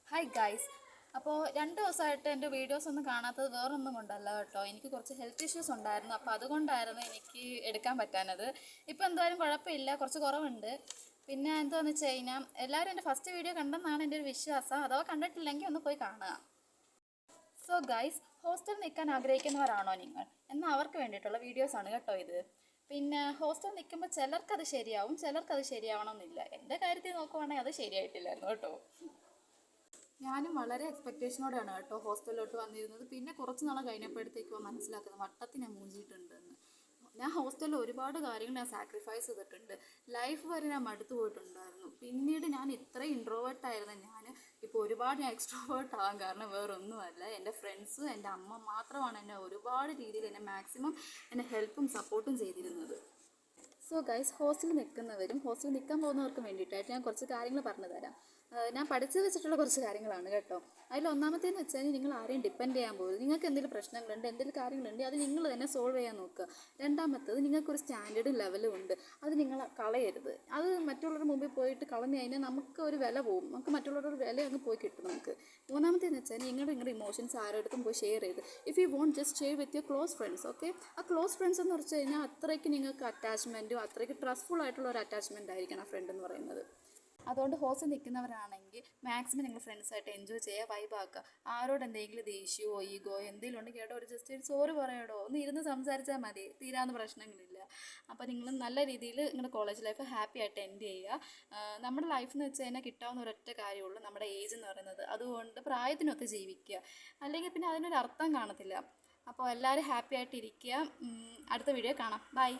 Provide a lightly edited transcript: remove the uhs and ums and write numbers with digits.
Hi guys. അപ്പോൾ 2 ദിവസമായിട്ട് എൻ്റെ വീഡിയോസ് ഒന്നും കാണാത്തത് വേറൊന്നും കൊണ്ടല്ല കേട്ടോ. എനിക്ക് കുറച്ച് ഹെൽത്ത് ഇഷ്യൂസ് ഉണ്ടായിരുന്നു. അപ്പോൾ അതുകൊണ്ടായിരുന്നു എനിക്ക് എടുക്കാൻ പറ്റാനത്. ഇപ്പോൾ എന്തായാലും കുഴപ്പമില്ല, കുറച്ച് കുറവുണ്ട്. പിന്നെ എന്താണെന്ന് വെച്ച് കഴിഞ്ഞാൽ എല്ലാവരും എൻ്റെ ഫസ്റ്റ് വീഡിയോ കണ്ടെന്നാണ് എൻ്റെ ഒരു വിശ്വാസം. അഥവാ കണ്ടിട്ടില്ലെങ്കിൽ ഒന്ന് പോയി കാണുക. സോ ഗൈസ്, ഹോസ്റ്റലിൽ നിൽക്കാൻ ആഗ്രഹിക്കുന്നവരാണോ നിങ്ങൾ? എന്നാൽ അവർക്ക് വേണ്ടിയിട്ടുള്ള വീഡിയോസാണ് കേട്ടോ ഇത്. പിന്നെ ഹോസ്റ്റലിൽ നിൽക്കുമ്പോൾ ചിലർക്കത് ശരിയാവും, ചിലർക്കത് ശരിയാവണമെന്നില്ല. എൻ്റെ കാര്യത്തിൽ നോക്കുവാണെങ്കിൽ അത് ശരിയായിട്ടില്ലായിരുന്നു കേട്ടോ. ഞാനും വളരെ എക്സ്പെക്റ്റേഷനോടെയാണ് കേട്ടോ ഹോസ്റ്റലിലോട്ട് വന്നിരുന്നത്. പിന്നെ കുറച്ച് നാൾ കഴിഞ്ഞപ്പോഴത്തേക്കും മനസ്സിലാക്കുന്നത് വട്ടത്തിന് ഞാൻ മൂഞ്ചിയിട്ടുണ്ടെന്ന്. ഞാൻ ഹോസ്റ്റലിൽ ഒരുപാട് കാര്യങ്ങൾ ഞാൻ സാക്രിഫൈസ് ചെയ്തിട്ടുണ്ട്. ലൈഫ് വരെ ഞാൻ മടുത്തു പോയിട്ടുണ്ടായിരുന്നു. പിന്നീട് ഞാൻ ഇത്രയും ഇൻട്രോവേർട്ടായിരുന്ന ഞാൻ ഇപ്പോൾ ഒരുപാട് ഞാൻ എക്സ്ട്രോവേർട്ട് ആവാൻ കാരണം വേറൊന്നുമല്ല, എൻ്റെ ഫ്രണ്ട്സ്, എൻ്റെ അമ്മ മാത്രമാണ് എന്നെ ഒരുപാട് രീതിയിൽ എന്നെ മാക്സിമം എന്നെ ഹെൽപ്പും സപ്പോർട്ടും ചെയ്തിരുന്നത്. സോ ഗൈസ്, ഹോസ്റ്റലിൽ നിൽക്കുന്നവരും ഹോസ്റ്റലിൽ നിൽക്കാൻ പോകുന്നവർക്കും വേണ്ടിയിട്ടായിട്ട് ഞാൻ കുറച്ച് കാര്യങ്ങൾ പറഞ്ഞു തരാം. ഞാൻ പഠിച്ചു വെച്ചിട്ടുള്ള കുറച്ച് കാര്യങ്ങളാണ് കേട്ടോ. അതിൽ ഒന്നാമത്തേന്ന് വെച്ചാൽ നിങ്ങൾ ആരെയും ഡിപ്പെൻഡ് ചെയ്യാൻ പോകരുത്. നിങ്ങൾക്ക് എന്തെങ്കിലും പ്രശ്നങ്ങളുണ്ട്, എന്തെങ്കിലും കാര്യങ്ങളുണ്ട്, അത് നിങ്ങൾ തന്നെ സോൾവ് ചെയ്യാൻ നോക്കുക. രണ്ടാമത്തേത്, നിങ്ങൾക്കൊരു സ്റ്റാൻഡേർഡും ലെവലും ഉണ്ട്, അത് നിങ്ങൾ കളയരുത്. അത് മറ്റുള്ളവരുടെ മുമ്പിൽ പോയിട്ട് കളഞ്ഞു കഴിഞ്ഞാൽ നമുക്ക് ഒരു വില പോകും, നമുക്ക് മറ്റുള്ളവരുടെ വില അങ്ങ് പോയി കിട്ടും നമുക്ക്. മൂന്നാമത്തേന്ന് വെച്ചാൽ നിങ്ങളുടെ ഇമോഷൻസ് ആരോടത്തും പോയി ഷെയർ ചെയ്ത്, if you want just share with your close friends. Okay, ആ ക്ലോസ് ഫ്രണ്ട്സ് എന്ന് വെച്ച് കഴിഞ്ഞാൽ അത്രയ്ക്ക് നിങ്ങൾക്ക് അറ്റാച്ച്മെൻറ്റും അത്രയ്ക്ക് ട്രസ്റ്റ്ഫുൾ ആയിട്ടുള്ള ഒരു അറ്റാച്ച്മെൻ്റ് ആയിരിക്കണം ആ ഫ്രണ്ട് എന്ന് പറയുന്നത്. അതുകൊണ്ട് ഹോസ്റ്റലിൽ നിൽക്കുന്നവരാണെങ്കിൽ മാക്സിമം നിങ്ങൾ ഫ്രണ്ട്സായിട്ട് എൻജോയ് ചെയ്യുക, വൈബാക്കുക. ആരോട് എന്തെങ്കിലും ദേഷ്യമോ ഈഗോ എന്തെങ്കിലും ഉണ്ടെങ്കിൽ കേട്ടോ ഒരു ജസ്റ്റ് ഒരു സോറി പറയടോ, ഒന്ന് ഇരുന്ന് സംസാരിച്ചാൽ മതി, തീരാവുന്ന പ്രശ്നങ്ങളില്ല. അപ്പോൾ നിങ്ങൾ നല്ല രീതിയിൽ നിങ്ങളുടെ കോളേജ് ലൈഫ് ഹാപ്പി ആയിട്ട് എൻഡ് ചെയ്യുക. നമ്മുടെ ലൈഫ് എന്ന് വെച്ച് കഴിഞ്ഞാൽ കിട്ടാവുന്ന ഒരൊറ്റ കാര്യമുള്ളൂ, നമ്മുടെ ഏജ് എന്ന് പറയുന്നത്. അതുകൊണ്ട് പ്രായത്തിനൊത്ത് ജീവിക്കുക, അല്ലെങ്കിൽ പിന്നെ അതിനൊരു അർത്ഥം കാണത്തില്ല. അപ്പോൾ എല്ലാവരും ഹാപ്പി ആയിട്ടിരിക്കുക. അടുത്ത വീഡിയോ കാണാം. ബൈ.